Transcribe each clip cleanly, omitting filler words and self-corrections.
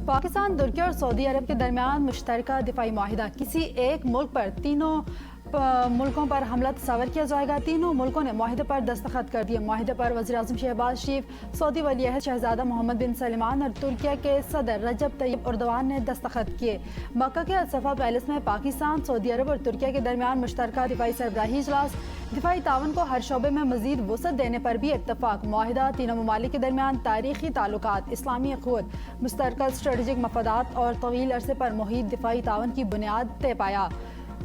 पाकिस्तान, तुर्की और सऊदी अरब के दरमियान मुश्तरका दिफाई माहिदा। किसी एक मुल्क पर तीनों मुल्कों पर हमला तस्वर किया जाएगा। तीनों मुल्कों ने माहिदे पर दस्तखत कर दिए। माहिदे पर वज़ीर आज़म शहबाज शरीफ, सऊदी वलीअहद शहजादा मोहम्मद बिन सलमान और तुर्की के सदर रजब तैयब एर्दोआन ने दस्तखत किए। मक्का के अल-सफा पैलेस में पाकिस्तान, सऊदी अरब और तुर्की के दरमियान मुश्तरका दिफाई सरबराही इजलास। दिफाई तावन को हर शोबे में मजीद वसअत देने पर भी इत्तफाक। माहिदा तीनों ममालिक के दरमियान तारीखी ताल्लुकात, इस्लामी अखवत, मुश्तरका स्ट्रेटेजिक मफादात और तवील अरसे पर मुहित दिफाई तावन की बुनियाद तय पाया।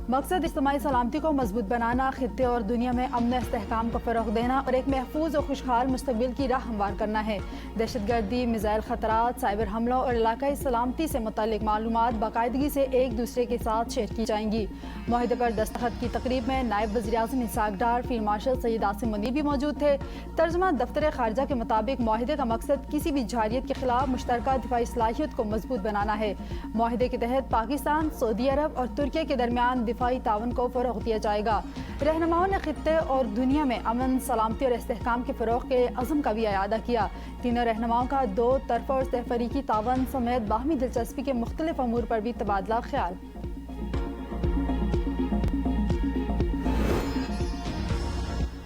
मकसद इज्तिमाई सलामती को मजबूत बनाना, खित्ते और दुनिया में अमन इस्तेहकाम को फ़रोग़ देना और एक महफूज और खुशहाल मुस्तक़बिल की राह हमवार करना है। दहशतगर्दी, मिज़ाइल ख़तरात, साइबर हमलों और इलाकाई सलामती से मुतल्लिक़ मालूमात बाकायदगी से एक दूसरे के साथ शेयर की जाएंगी। माहिदे पर दस्तखत की तकरीब में नायब वज़ीर आज़म इसहाक़ डार, फील्ड मार्शल सैयद आसिम मुनीर भी मौजूद थे। तर्जुमा दफ्तर ख़ारजा के मुताबिक माहिदे का मकसद किसी भी जारियत के खिलाफ मुश्तरका दिफाई सलाहियत को मजबूत बनाना है। माहिदे के तहत पाकिस्तान, सऊदी अरब और तुर्की के दरमियान दिफाई तावन को फ़रोग़ दिया जाएगा। रहनुमाओं ने खित्ते और दुनिया में अमन, सलामती और इस्तेहकाम के फ़रोग़ के अज़म का भी इयादा किया। तीनों रहनुमाओं का दो तरफ़ा और तहफ़रीकी तावन समेत बाहमी दिलचस्पी के मुख्तलिफ अमूर पर भी तबादला ख्याल।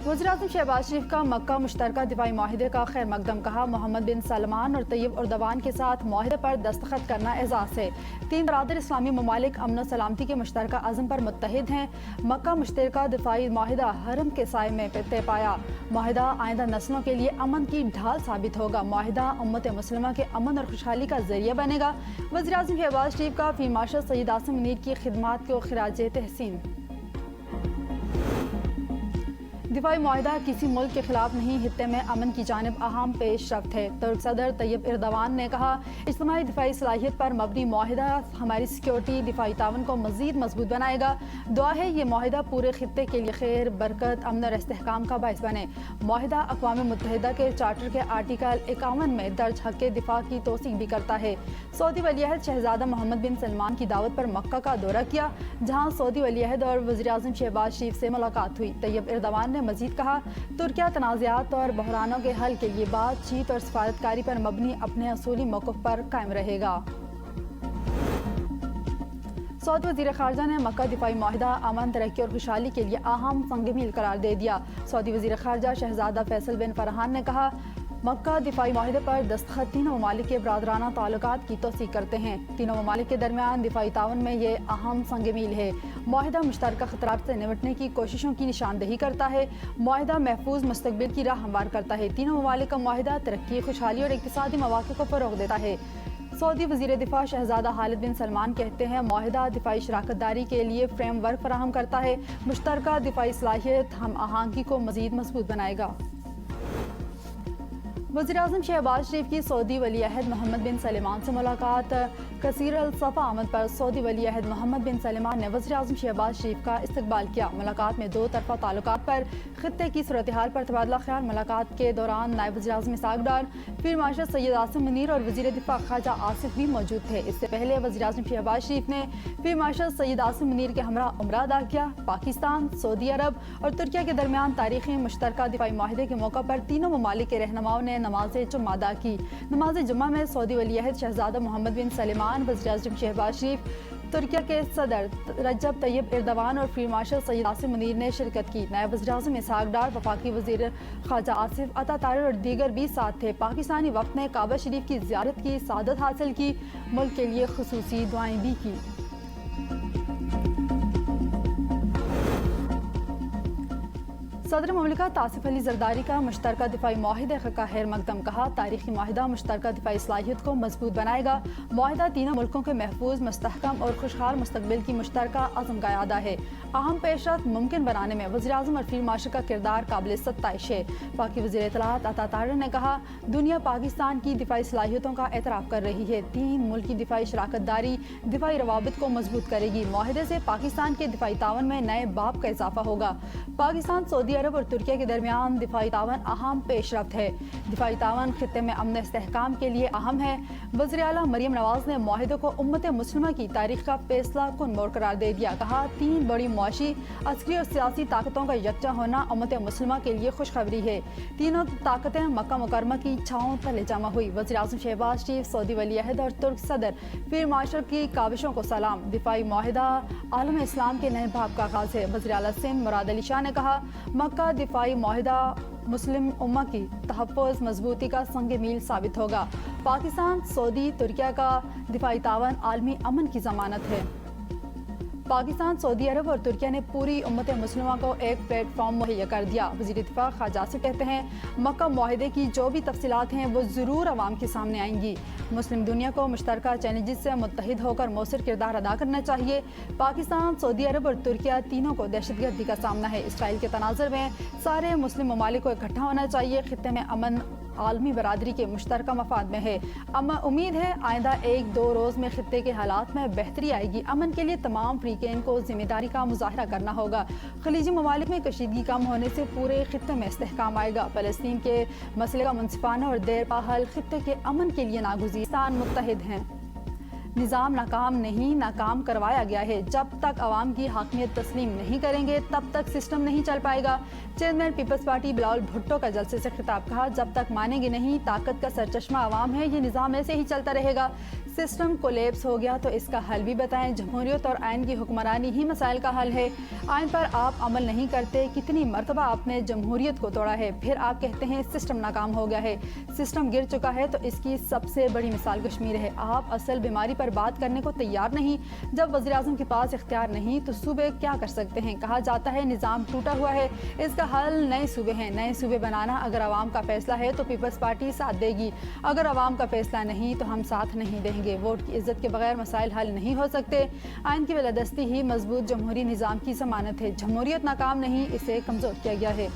वज़ीर आज़म शहबाज शरीफ का मक्का मुश्तरका दिफाई माहिदे का खैर मकदम। कहा, मोहम्मद बिन सलमान और तैयब एर्दोआन के साथ माहिदे पर दस्तखत करना एजाज़ है। तीन बरादर इस्लामी ममालिक अमन सलामती के मुश्तरका अज़म पर मुत्तहिद हैं। मक्का मुश्तरका दिफाई माहिदा हरम के साए में तय पाया। माहिदा आइंदा नस्लों के लिए अमन की ढाल साबित होगा। माहिदा उम्मत मुस्लिमा के अमन और खुशहाली का जरिया बनेगा। वज़ीर आज़म शहबाज शरीफ का फील्ड मार्शल सैयद आसिम मुनीर की खिदमात को खिराज तहसीन। दिफाई माहिदा किसी मुल्क के खिलाफ नहीं, हित्ते में अमन की जानिब अहम पेशरफ्त है। तुर्क सदर तैयब एर्दोआन ने कहा, इज्तिमाई दिफाई सलाहियत पर मबनी माहिदा हमारी सिक्योरिटी दिफाई तावन को मजीद मजबूत बनाएगा। दुआ है ये माहिदा पूरे खित्ते के लिए खैर, बरकत, अमन और इस्तेहकाम का बाइस बने। माहिदा अक़वाम मुत्तहिदा के चार्टर के आर्टिकल 51 में दर्ज हक़ दिफा की तौसीक भी करता है। सऊदी वलीअहद शहजादा मोहम्मद बिन सलमान की दावत पर मक्का का दौरा किया, जहाँ सऊदी वलीअहद और वज़ीर आज़म शहबाज शरीफ से मुलाकात हुई। तैयब एर्दोआन ने मजीद कहा, तुर्किया तनाज़ात और बहरानों के हल के लिए बातचीत और सफारतकारी पर मबनी अपने असूली मौक़िफ़ पर कायम रहेगा। सऊदी वज़ीर ख़ारजा ने मक्का दिफाई माहिदा अमन, तरक्की और खुशहाली के लिए अहम संग मील करार दे दिया। सऊदी वज़ीर ख़ारजा शहजादा फैसल बिन फरहान ने कहा, मक्का दिफाई माहिदे पर दस्तखत तीनों ममालिक के बरादराना ताल्लुकात की तौसीक करते हैं। तीनों ममालिक के दरमियान दिफाई तावन में ये अहम संग मील है। माहिदा मुश्तरका खतरात से निपटने की कोशिशों की निशानदेही करता है। माहिदा महफूज मुस्तक़बिल की राह हमवार करता है। तीनों ममालिक का माहिदा तरक्की, खुशहाली और इक़्तिसादी मौक़े को फ़रोग़ देता है। सऊदी वज़ीर दिफा शहजादा खालिद बिन सलमान कहते हैं, माहिदा दिफाई शराकत दारी के लिए फ्रेम वर्क फराहम करता है। मुश्तरका दिफाई सलाहियत हम आहंगी को मज़ीद मजबूत बनाएगा। वज़ीर आज़म शहबाज शरीफ की सऊदी वलीअहद मोहम्मद बिन सलमान से मुलाकात। कसीर अल-सफ़ा आमद पर सऊदी वलीअहद मोहम्मद बिन सलमान ने वज़ीर आज़म शहबाज शरीफ का इस्तकबाल किया। मुलाकात में दो तरफ़ा ताल्लुकात पर, खित्ते की सूरत हाल पर तबादला ख्याल। मुलाकात के दौरान नायब वज़ीर आज़म इसहाक़ डार, फील्ड मार्शल सैयद आसिम मुनीर और वज़ीर दिफा ख्वाजा आसिफ भी मौजूद थे। इससे पहले वज़ीर आज़म शहबाज शरीफ ने फील्ड मार्शल सैयद आसिम मुनीर के हमरा उम्रा अदा किया। पाकिस्तान, सऊदी अरब और तुर्की के दरमियान तारीखी मुश्तरका दिफाई माहिदे के मौका पर तीनों ममालिक के रहनुमाओं ने नमाज़ जुम्मा अदा की। नमाज जुम्मा में सऊदी वलीअहद शहजादा मोहम्मद बिन सलमान, वज़ीर आज़म शहबाज शरीफ, तुर्की के सदर रजब तैयब एर्दोआन और फील्ड मार्शल सैयद आसिम मुनीर ने शिरकत की। नायब वज़ीर आज़म इसहाक़ डार, वफाकी वज़ीर ख्वाजा आसिफ, अता तारिर और दीगर भी साथ थे। पाकिस्तानी वफ़द ने काबा शरीफ की ज़ियारत की, सादत हासिल की, मुल्क के लिए खुसूसी दुआएं भी की। सदर मुमलिकत आसिफ अली ज़रदारी का मुश्तरका दिफाई माहिदे का खैर मकदम। कहा, तारीखी माहिदा मुश्तरका दिफाई सलाहियत को मजबूत बनाएगा। माहिदा तीनों मुल्कों के महफूज, मुस्तहकम और खुशहाल मुस्तक़बिल की मुश्तरका अज़म का इरादा है। अहम पेशरफ्त मुमकिन बनाने में वज़ीर आज़म और फील्ड मार्शल का किरदार काबिल सत्ताइश है। पाकी वज़ीर इत्तलाआत अता तारिर ने कहा, दुनिया पाकिस्तान की दिफाई सलाहियतों का एतराफ़ कर रही है। तीन मुल्क की दिफाई शराकत दारी दिफाई रवाबित को मजबूत करेगी। माहिदे से पाकिस्तान के दिफाई तावन में नए बाब का इजाफा होगा। पाकिस्तान, सऊदी सऊदी अरब और तुर्की के दरमियान दिफाई तावन अहम पेशरफ्त है। दिफाई तावन खित्ते में अमन इस्तेहकाम के लिए अहम है। वज़ीर आला मरियम नवाज ने माहिदे को उम्मत मुस्लिमा की तारीख का फैसला कुन मोड़ करार दे दिया। कहा, 3 बड़ी मुआशी, अस्करी और सियासी ताकतों का यकजा होना उम्मत मुस्लिमा के लिए खुशखबरी है। तीनों ताकतें मक्का मुकरमा की छाओं तले जमा हुई। वज़ीर आज़म शहबाज शरीफ, सऊदी वली अहद और तुर्क सदर फील्ड मार्शल की काविशों को सलाम। दिफाई माहिदा आलम इस्लाम के नए बाब का आगाज़ है। वज़ीर आला सिंध मुराद अली शाह ने कहा, मक्का दिफाई माहिदा मुस्लिम उम्मा की तहफ़्फ़ुज़ मजबूती का संग मील साबित होगा। पाकिस्तान, सऊदी, तुर्किया का दिफाई तावन आलमी अमन की ज़मानत है। पाकिस्तान, सऊदी अरब और तुर्किया ने पूरी उम्मत मुस्लिमा को एक प्लेटफॉर्म मुहैया कर दिया। वज़ीर दिफा ख़ाजा से कहते हैं, मक्का मुआहिदे की जो भी तफसीलात हैं वो ज़रूर अवाम के सामने आएंगी। मुस्लिम दुनिया को मुश्तरका चैलेंजेस से मुत्तहिद होकर मौसर किरदार अदा करना चाहिए। पाकिस्तान, सऊदी अरब और तुर्किया तीनों को दहशतगर्दी का सामना है। इसराइल के तनाज़ुर में सारे मुस्लिम ममालिक को इकट्ठा होना चाहिए। खित्ते में अमन आलमी बरादरी के मुश्तरका मफाद में है। उम्मीद है आइंदा 1-2 रोज़ में खित्ते के हालात में बेहतरी आएगी। अमन के लिए तमाम फ़रीक़ैन को ज़िम्मेदारी का मुज़ाहरा करना होगा। खलीजी ममालिक में कशीदगी कम होने से पूरे खित्ते में इस्तेहकाम आएगा। फ़लस्तीन के मसले का मुनसिफाना और देरपा हल खित्ते के अमन के लिए नागुज़ीर मुत्तहिद हैं। निज़ाम नाकाम नहीं, नाकाम करवाया गया है। जब तक अवाम की हाकमियत तस्लीम नहीं करेंगे तब तक सिस्टम नहीं चल पाएगा। चेयरमैन पीपल्स पार्टी बिलावल भुट्टो का जलसे से खिताब। कहा, जब तक मानेंगे नहीं, ताकत का सरचश्मा अवाम है, ये निज़ाम ऐसे ही चलता रहेगा। सिस्टम कोलेप्स हो गया तो इसका हल भी बताएं। जमहूरियत और आइन की हुक्मरानी ही मसाइल का हल है। आइन पर आप अमल नहीं करते। कितनी मरतबा आपने जमहूरियत को तोड़ा है, फिर आप कहते हैं सिस्टम नाकाम हो गया है। सिस्टम गिर चुका है तो इसकी सबसे बड़ी मिसाल कश्मीर है। आप असल बीमारी पर बात करने को तैयार नहीं। जब वज़ीर आज़म के पास इख्तियार नहीं तो सूबे क्या कर सकते हैं। कहा जाता है निज़ाम टूटा हुआ है, इसका हल नए सूबे हैं। नए सूबे बनाना अगर आवाम का फैसला है तो पीपल्स पार्टी साथ देगी, अगर आवाम का फैसला नहीं तो हम साथ नहीं देंगे। वोट की इज्जत के बगैर मसाइल हल नहीं हो सकते। आइन की बलदस्ती ही मजबूत जमहूरी निज़ाम की ज़मानत है। जमहूरियत नाकाम नहीं, इसे कमज़ोर किया गया है।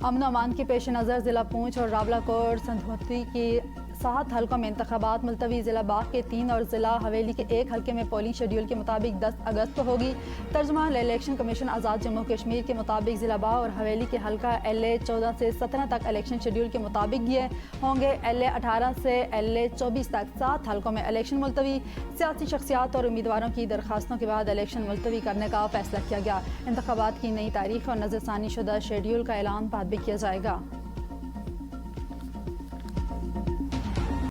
अमन अमान के पेश नज़र ज़िला पूंछ और रावलाकोट संधोती की 7 हल्कों में इंतखाबात मुलतवी। ज़िला बाग के 3 और ज़िला हवेली के 1 हल्के में पोलिंग शेड्यूल के मुताबिक 10 अगस्त को होगी। तर्जुमान इलेक्शन कमीशन आज़ाद जम्मू कश्मीर के मुताबिक ज़िला बाग और हवेली के हल्का LA 14 से 17 तक इलेक्शन शेड्यूल के मुताबिक ये होंगे। LA 18 से LA 24 तक 7 हल्कों में इलेक्शन मुलतवी। सियासी शख्सियात और उम्मीदवारों की दरखास्तों के बाद इलेक्शन मुलतवी करने का फैसला किया गया। इंतखाबात की नई तारीख और नज़रसानी शुदा शेड्यूल का ऐलान बाद में किया जाएगा।